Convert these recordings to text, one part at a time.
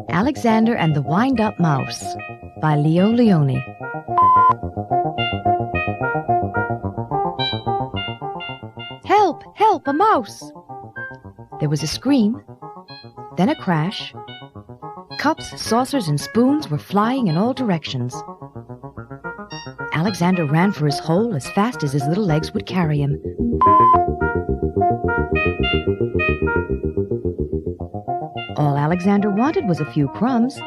Alexander and the Wind-Up Mouse by Leo Leone. Help! Help! A mouse! There was a scream, then a crash. Cups, saucers, and spoons were flying in all directions. Alexander ran for his hole as fast as his little legs would carry him. All Alexander wanted was a few crumbs,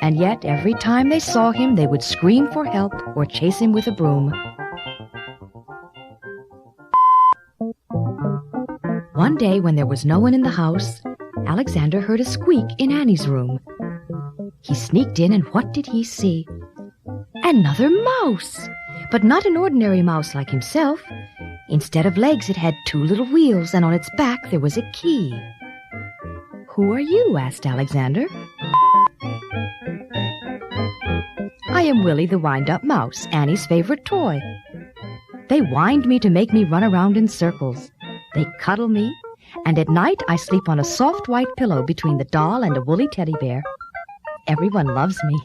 and yet every time they saw him, they would scream for help or chase him with a broom. One day, when there was no one in the house, Alexander heard a squeak in Annie's room. He sneaked in, and what did he see? Another mouse! But not an ordinary mouse like himself. Instead of legs, it had two little wheels, and on its back there was a key. "Who are you?" asked Alexander. "I am Willie the Wind-Up Mouse, Annie's favorite toy. They wind me to make me run around in circles. They cuddle me, and at night I sleep on a soft white pillow between the doll and a woolly teddy bear. Everyone loves me."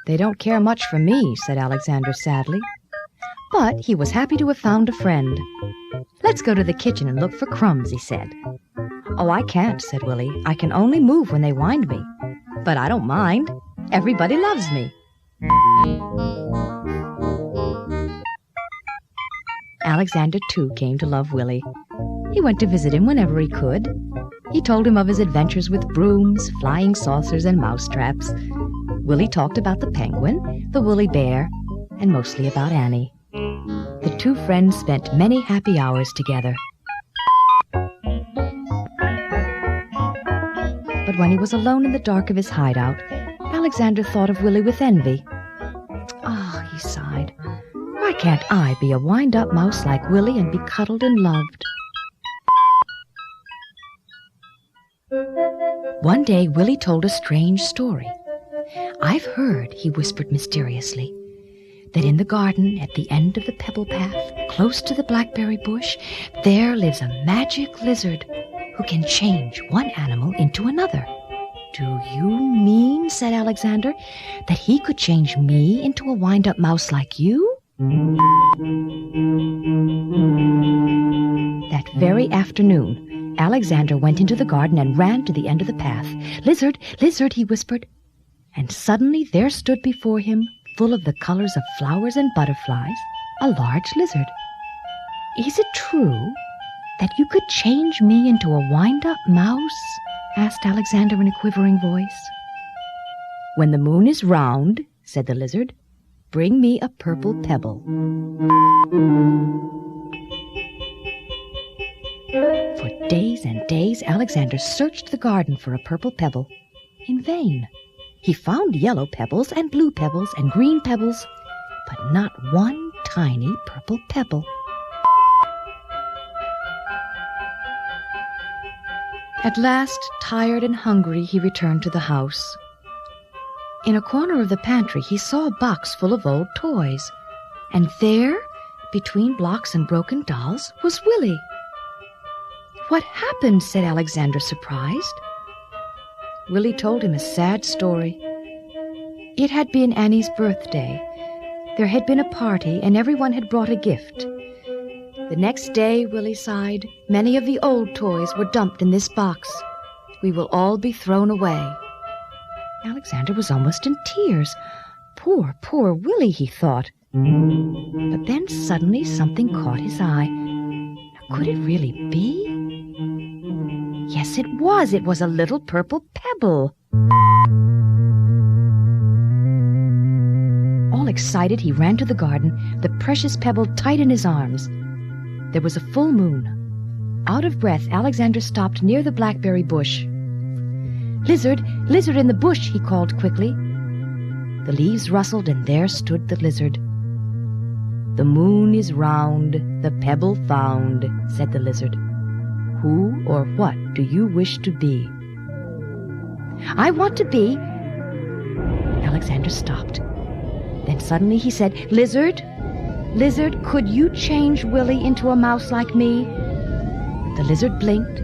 "They don't care much for me," said Alexander sadly. But he was happy to have found a friend. "Let's go to the kitchen and look for crumbs," he said. "Oh, I can't," said Willie. "I can only move when they wind me. But I don't mind. Everybody loves me." Alexander, too, came to love Willie. He went to visit him whenever he could. He told him of his adventures with brooms, flying saucers, and mousetraps. Willie talked about the penguin, the woolly bear, and mostly about Annie. The two friends spent many happy hours together. But when he was alone in the dark of his hideout, Alexander thought of Willie with envy. "Ah," he sighed, "why can't I be a wind-up mouse like Willie and be cuddled and loved?" One day, Willie told a strange story. "I've heard," he whispered mysteriously, "that in the garden at the end of the pebble path, close to the blackberry bush, there lives a magic lizard who can change one animal into another." "Do you mean," said Alexander, "that he could change me into a wind-up mouse like you?" That very afternoon, Alexander went into the garden and ran to the end of the path. "Lizard, lizard," he whispered. And suddenly there stood before him, full of the colors of flowers and butterflies, a large lizard. "Is it true that you could change me into a wind-up mouse?" asked Alexander in a quivering voice. "When the moon is round," said the lizard, "bring me a purple pebble." For days and days, Alexander searched the garden for a purple pebble. In vain. He found yellow pebbles and blue pebbles and green pebbles, but not one tiny purple pebble. At last, tired and hungry, he returned to the house. In a corner of the pantry, he saw a box full of old toys, and there, between blocks and broken dolls, was Willie. "What happened?" said Alexander, surprised. Willie told him a sad story. It had been Annie's birthday. There had been a party, and everyone had brought a gift. The next day, Willie sighed, many of the old toys were dumped in this box. We will all be thrown away. Alexander was almost in tears. Poor, poor Willie, he thought. But then suddenly something caught his eye. Now, could it really be? Yes, it was. It was a little purple pebble. All excited, he ran to the garden, the precious pebble tight in his arms. There was a full moon. Out of breath, Alexander stopped near the blackberry bush. "Lizard, lizard in the bush," he called quickly. The leaves rustled, and there stood the lizard. "The moon is round, the pebble found," said the lizard. "Who or what do you wish to be?" "I want to be—" Alexander stopped. Then suddenly he said, "Lizard, lizard, could you change Willie into a mouse like me?" The lizard blinked,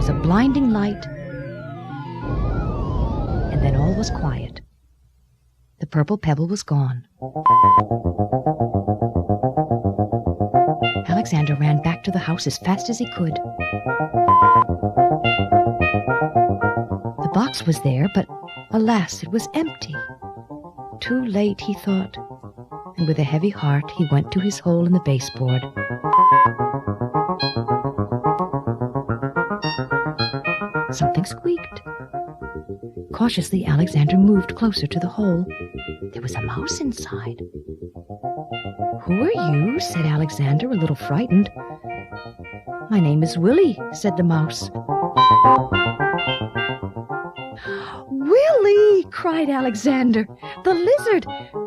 was a blinding light, and then all was quiet. The purple pebble was gone. Alexander ran back to the house as fast as he could. The box was there, but alas, it was empty. Too late, he thought, and with a heavy heart he went to his hole in the baseboard. Something squeaked. Cautiously, Alexander moved closer to the hole. There was a mouse inside. "Who are you?" said Alexander, a little frightened. "My name is Willie," said the mouse. "Willie!" cried Alexander. "The lizard!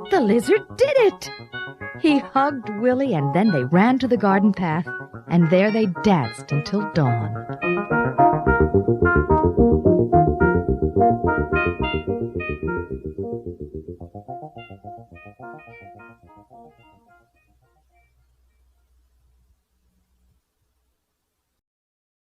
The lizard did it!" He hugged Willie, and then they ran to the garden path, and there they danced until dawn.